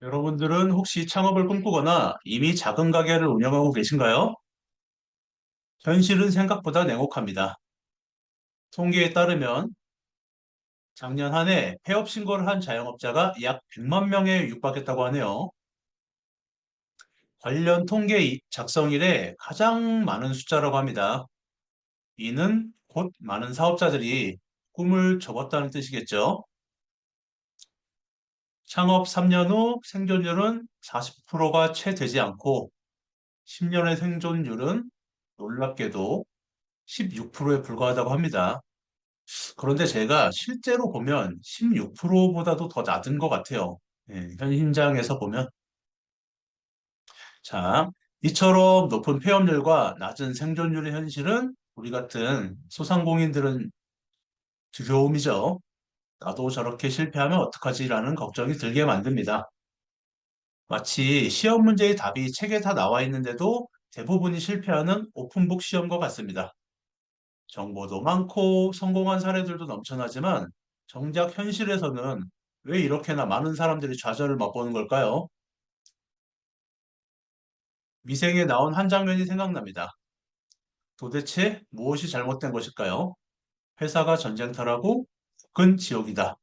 여러분들은 혹시 창업을 꿈꾸거나 이미 작은 가게를 운영하고 계신가요? 현실은 생각보다 냉혹합니다. 통계에 따르면 작년 한 해 폐업 신고를 한 자영업자가 약 100만 명에 육박했다고 하네요. 관련 통계 작성 일에 가장 많은 숫자라고 합니다. 이는 곧 많은 사업자들이 꿈을 접었다는 뜻이겠죠. 창업 3년 후 생존율은 40%가 채 되지 않고 10년의 생존율은 놀랍게도 16%에 불과하다고 합니다. 그런데 제가 실제로 보면 16%보다도 더 낮은 것 같아요. 현 현장에서 보면. 자, 이처럼 높은 폐업률과 낮은 생존율의 현실은 우리 같은 소상공인들은 두려움이죠. 나도 저렇게 실패하면 어떡하지라는 걱정이 들게 만듭니다. 마치 시험 문제의 답이 책에 다 나와 있는데도 대부분이 실패하는 오픈북 시험과 같습니다. 정보도 많고 성공한 사례들도 넘쳐나지만 정작 현실에서는 왜 이렇게나 많은 사람들이 좌절을 맛보는 걸까요? 미생에 나온 한 장면이 생각납니다. 도대체 무엇이 잘못된 것일까요? 회사가 전쟁터라고? 그건 지옥이다.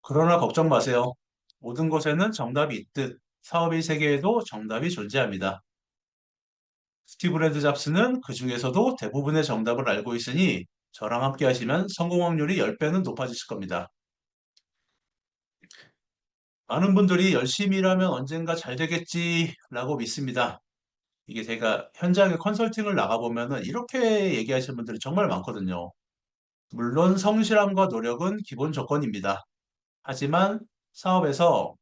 그러나 걱정 마세요. 모든 것에는 정답이 있듯 사업의 세계에도 정답이 존재합니다. 스티브 레드 잡스는 그 중에서도 대부분의 정답을 알고 있으니 저랑 함께 하시면 성공 확률이 10배는 높아지실 겁니다. 많은 분들이 열심히 일하면 언젠가 잘 되겠지라고 믿습니다. 이게 제가 현장에 컨설팅을 나가보면은 이렇게 얘기하시는 분들이 정말 많거든요. 물론 성실함과 노력은 기본 조건입니다. 하지만 사업에서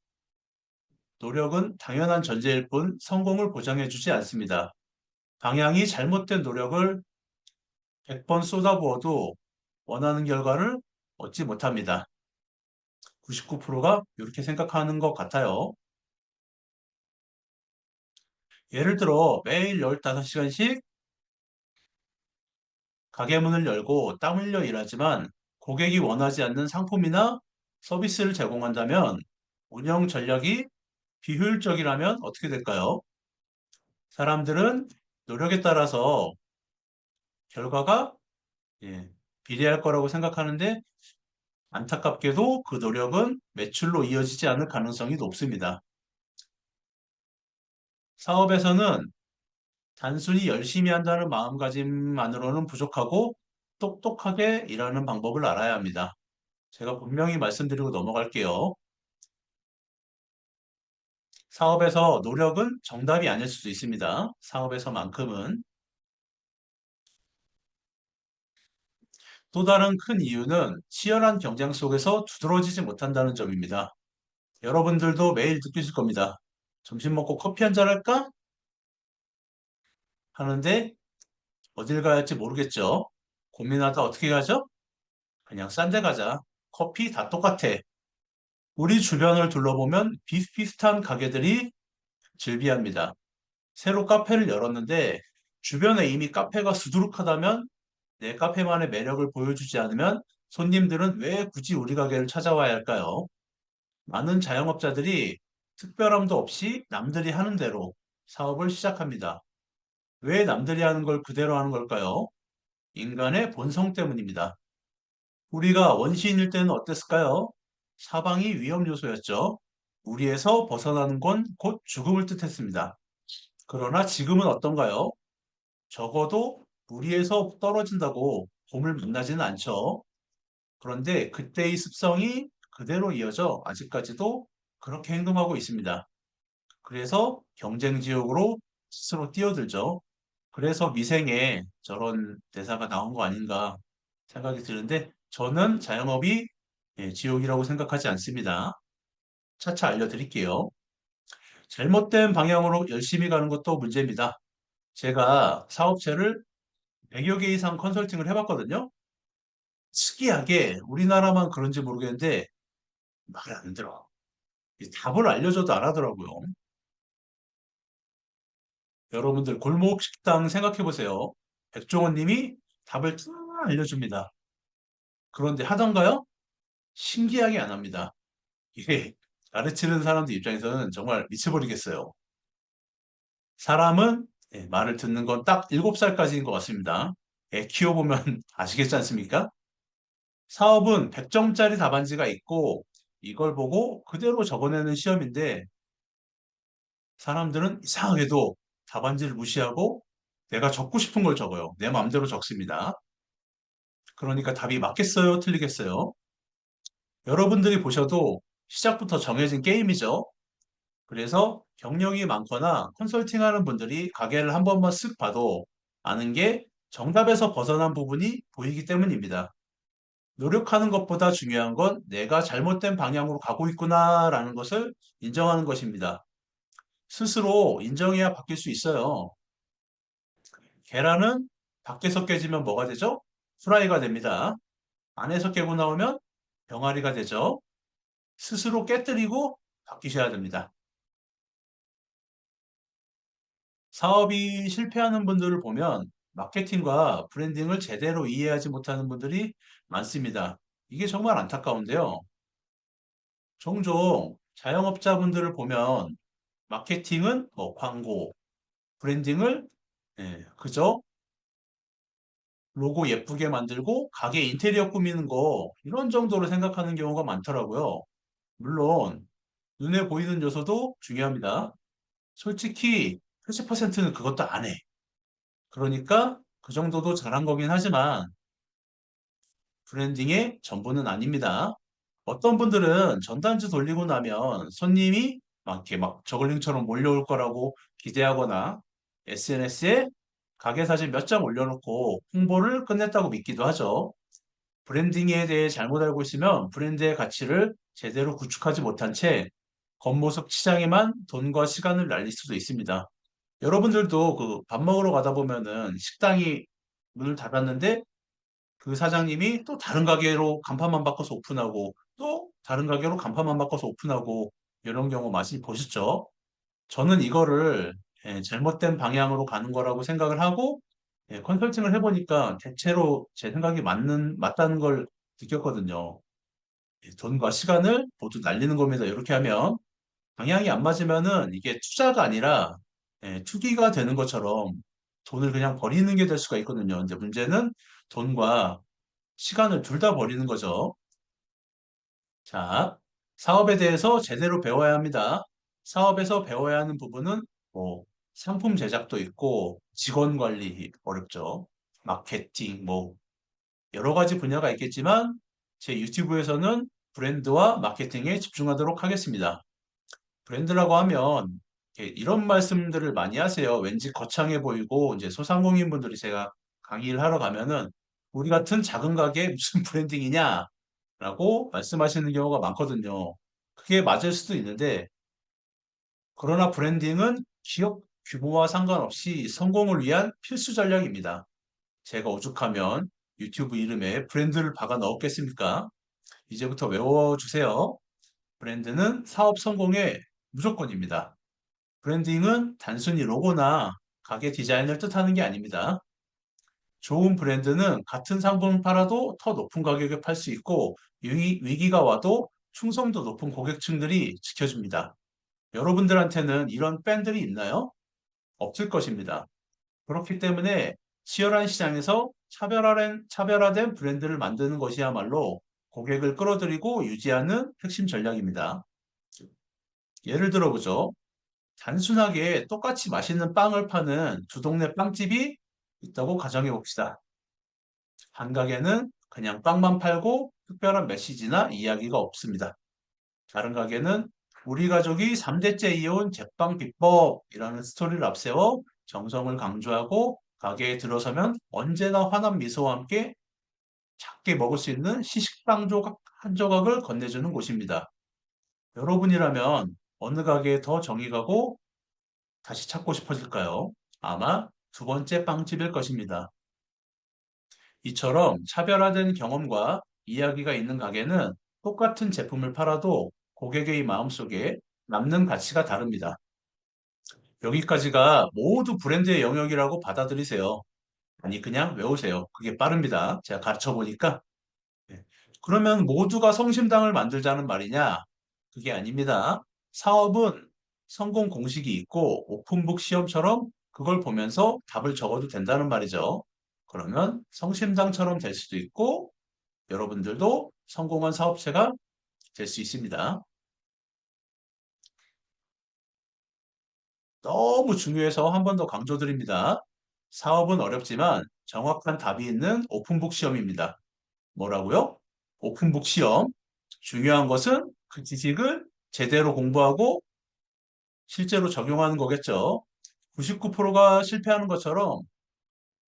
노력은 당연한 전제일 뿐 성공을 보장해주지 않습니다. 방향이 잘못된 노력을 100번 쏟아부어도 원하는 결과를 얻지 못합니다. 99%가 이렇게 생각하는 것 같아요. 예를 들어 매일 15시간씩 가게 문을 열고 땀 흘려 일하지만 고객이 원하지 않는 상품이나 서비스를 제공한다면 운영 전략이 비효율적이라면 어떻게 될까요? 사람들은 노력에 따라서 결과가 예, 비례할 거라고 생각하는데 안타깝게도 그 노력은 매출로 이어지지 않을 가능성이 높습니다. 사업에서는 단순히 열심히 한다는 마음가짐만으로는 부족하고 똑똑하게 일하는 방법을 알아야 합니다. 제가 분명히 말씀드리고 넘어갈게요. 사업에서 노력은 정답이 아닐 수도 있습니다. 사업에서만큼은. 또 다른 큰 이유는 치열한 경쟁 속에서 두드러지지 못한다는 점입니다. 여러분들도 매일 느끼실 겁니다. 점심 먹고 커피 한잔 할까? 하는데 어딜 가야 할지 모르겠죠. 고민하다 어떻게 가죠? 그냥 싼 데 가자. 커피 다 똑같아. 우리 주변을 둘러보면 비슷비슷한 가게들이 즐비합니다. 새로 카페를 열었는데 주변에 이미 카페가 수두룩하다면 내 카페만의 매력을 보여주지 않으면 손님들은 왜 굳이 우리 가게를 찾아와야 할까요? 많은 자영업자들이 특별함도 없이 남들이 하는 대로 사업을 시작합니다. 왜 남들이 하는 걸 그대로 하는 걸까요? 인간의 본성 때문입니다. 우리가 원시인일 때는 어땠을까요? 사방이 위험 요소였죠. 무리에서 벗어나는 건 곧 죽음을 뜻했습니다. 그러나 지금은 어떤가요? 적어도 무리에서 떨어진다고 봄을 만나지는 않죠. 그런데 그때의 습성이 그대로 이어져 아직까지도 그렇게 행동하고 있습니다. 그래서 경쟁 지역으로 스스로 뛰어들죠. 그래서 미생에 저런 대사가 나온 거 아닌가 생각이 드는데 저는 자영업이 지옥이라고 생각하지 않습니다. 차차 알려드릴게요. 잘못된 방향으로 열심히 가는 것도 문제입니다. 제가 사업체를 100여 개 이상 컨설팅을 해봤거든요. 특이하게 우리나라만 그런지 모르겠는데 말 안 들어. 이 답을 알려줘도 안 하더라고요. 여러분들 골목 식당 생각해 보세요. 백종원 님이 답을 다 알려줍니다. 그런데 하던가요? 신기하게 안 합니다. 이게 가르치는 사람들 입장에서는 정말 미쳐버리겠어요. 사람은 말을 듣는 건 딱 7살까지인 것 같습니다. 애 키워보면 아시겠지 않습니까? 사업은 100점짜리 답안지가 있고 이걸 보고 그대로 적어내는 시험인데 사람들은 이상하게도 답안지를 무시하고 내가 적고 싶은 걸 적어요. 내 마음대로 적습니다. 그러니까 답이 맞겠어요? 틀리겠어요? 여러분들이 보셔도 시작부터 정해진 게임이죠. 그래서 경력이 많거나 컨설팅하는 분들이 가게를 한 번만 쓱 봐도 아는 게 정답에서 벗어난 부분이 보이기 때문입니다. 노력하는 것보다 중요한 건 내가 잘못된 방향으로 가고 있구나라는 것을 인정하는 것입니다. 스스로 인정해야 바뀔 수 있어요. 계란은 밖에서 깨지면 뭐가 되죠? 후라이가 됩니다. 안에서 깨고 나오면 병아리가 되죠. 스스로 깨뜨리고 바뀌셔야 됩니다. 사업이 실패하는 분들을 보면 마케팅과 브랜딩을 제대로 이해하지 못하는 분들이 많습니다. 이게 정말 안타까운데요. 종종 자영업자분들을 보면 마케팅은 뭐 광고, 브랜딩을 그저 로고 예쁘게 만들고 가게 인테리어 꾸미는 거 이런 정도로 생각하는 경우가 많더라고요. 물론 눈에 보이는 요소도 중요합니다. 솔직히 80%는 그것도 안 해. 그러니까 그 정도도 잘한 거긴 하지만 브랜딩의 전부는 아닙니다. 어떤 분들은 전단지 돌리고 나면 손님이 막 이렇게 막 저글링처럼 몰려올 거라고 기대하거나 SNS에 가게 사진 몇 장 올려놓고 홍보를 끝냈다고 믿기도 하죠. 브랜딩에 대해 잘못 알고 있으면 브랜드의 가치를 제대로 구축하지 못한 채 겉모습 치장에만 돈과 시간을 날릴 수도 있습니다. 여러분들도 그 밥 먹으러 가다 보면은 식당이 문을 닫았는데 그 사장님이 또 다른 가게로 간판만 바꿔서 오픈하고 또 다른 가게로 간판만 바꿔서 오픈하고 이런 경우 많이 보셨죠? 저는 이거를 잘못된 방향으로 가는 거라고 생각을 하고 컨설팅을 해보니까 대체로 제 생각이 맞다는 걸 느꼈거든요. 돈과 시간을 모두 날리는 겁니다. 이렇게 하면 방향이 안 맞으면은 이게 투자가 아니라 투기가 되는 것처럼 돈을 그냥 버리는 게 될 수가 있거든요. 근데 문제는 돈과 시간을 둘 다 버리는 거죠. 자, 사업에 대해서 제대로 배워야 합니다. 사업에서 배워야 하는 부분은 뭐 상품 제작도 있고 직원 관리 어렵죠. 마케팅 뭐 여러 가지 분야가 있겠지만 제 유튜브에서는 브랜드와 마케팅에 집중하도록 하겠습니다. 브랜드라고 하면 이런 말씀들을 많이 하세요. 왠지 거창해 보이고 이제 소상공인 분들이 제가 강의를 하러 가면은 우리 같은 작은 가게에 무슨 브랜딩이냐? 라고 말씀하시는 경우가 많거든요. 그게 맞을 수도 있는데, 그러나 브랜딩은 기업 규모와 상관없이 성공을 위한 필수 전략입니다. 제가 오죽하면 유튜브 이름에 브랜드를 박아 넣었겠습니까? 이제부터 외워주세요. 브랜드는 사업 성공의 무조건입니다. 브랜딩은 단순히 로고나 가게 디자인을 뜻하는 게 아닙니다. 좋은 브랜드는 같은 상품을 팔아도 더 높은 가격에 팔 수 있고 위기가 와도 충성도 높은 고객층들이 지켜줍니다. 여러분들한테는 이런 밴들이 있나요? 없을 것입니다. 그렇기 때문에 치열한 시장에서 차별화된 브랜드를 만드는 것이야말로 고객을 끌어들이고 유지하는 핵심 전략입니다. 예를 들어보죠. 단순하게 똑같이 맛있는 빵을 파는 두 동네 빵집이 있다고 가정해 봅시다. 한 가게는 그냥 빵만 팔고 특별한 메시지나 이야기가 없습니다. 다른 가게는 우리 가족이 3대째 이어온 제빵 비법이라는 스토리를 앞세워 정성을 강조하고 가게에 들어서면 언제나 환한 미소와 함께 작게 먹을 수 있는 시식빵 조각 한 조각을 건네주는 곳입니다. 여러분이라면 어느 가게에 더 정이 가고 다시 찾고 싶어질까요? 아마 두 번째 빵집일 것입니다. 이처럼 차별화된 경험과 이야기가 있는 가게는 똑같은 제품을 팔아도 고객의 마음속에 남는 가치가 다릅니다. 여기까지가 모두 브랜드의 영역이라고 받아들이세요. 아니, 그냥 외우세요. 그게 빠릅니다. 제가 가르쳐 보니까. 네. 그러면 모두가 성심당을 만들자는 말이냐? 그게 아닙니다. 사업은 성공 공식이 있고 오픈북 시험처럼 그걸 보면서 답을 적어도 된다는 말이죠. 그러면 성심당처럼 될 수도 있고 여러분들도 성공한 사업체가 될 수 있습니다. 너무 중요해서 한 번 더 강조드립니다. 사업은 어렵지만 정확한 답이 있는 오픈북 시험입니다. 뭐라고요? 오픈북 시험. 중요한 것은 그 지식을 제대로 공부하고 실제로 적용하는 거겠죠. 99%가 실패하는 것처럼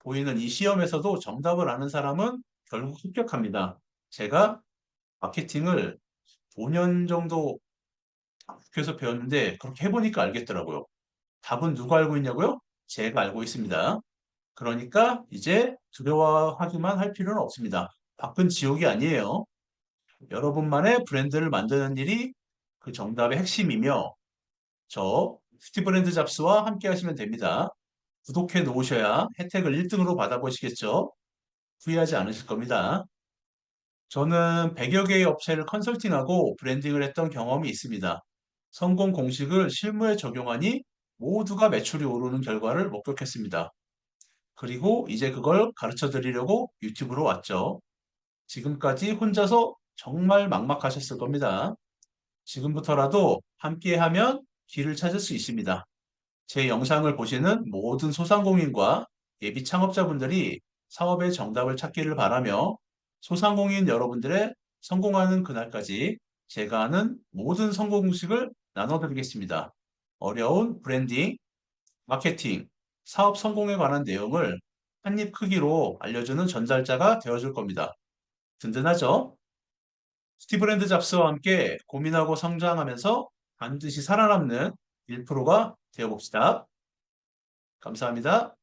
보이는 이 시험에서도 정답을 아는 사람은 결국 합격합니다. 제가 마케팅을 5년 정도 학교에서 배웠는데 그렇게 해보니까 알겠더라고요. 답은 누가 알고 있냐고요? 제가 알고 있습니다. 그러니까 이제 두려워하기만 할 필요는 없습니다. 밖은 지옥이 아니에요. 여러분만의 브랜드를 만드는 일이 그 정답의 핵심이며 저 스티브 랜드 잡스와 함께 하시면 됩니다. 구독해 놓으셔야 혜택을 1등으로 받아보시겠죠? 후회하지 않으실 겁니다. 저는 100여 개의 업체를 컨설팅하고 브랜딩을 했던 경험이 있습니다. 성공 공식을 실무에 적용하니 모두가 매출이 오르는 결과를 목격했습니다. 그리고 이제 그걸 가르쳐 드리려고 유튜브로 왔죠. 지금까지 혼자서 정말 막막하셨을 겁니다. 지금부터라도 함께하면 길을 찾을 수 있습니다. 제 영상을 보시는 모든 소상공인과 예비 창업자분들이 사업의 정답을 찾기를 바라며 소상공인 여러분들의 성공하는 그날까지 제가 아는 모든 성공 공식을 나눠드리겠습니다. 어려운 브랜딩, 마케팅, 사업 성공에 관한 내용을 한입 크기로 알려주는 전달자가 되어줄 겁니다. 든든하죠? 스티브랜드 잡스와 함께 고민하고 성장하면서 반드시 살아남는 1%가 되어봅시다. 감사합니다.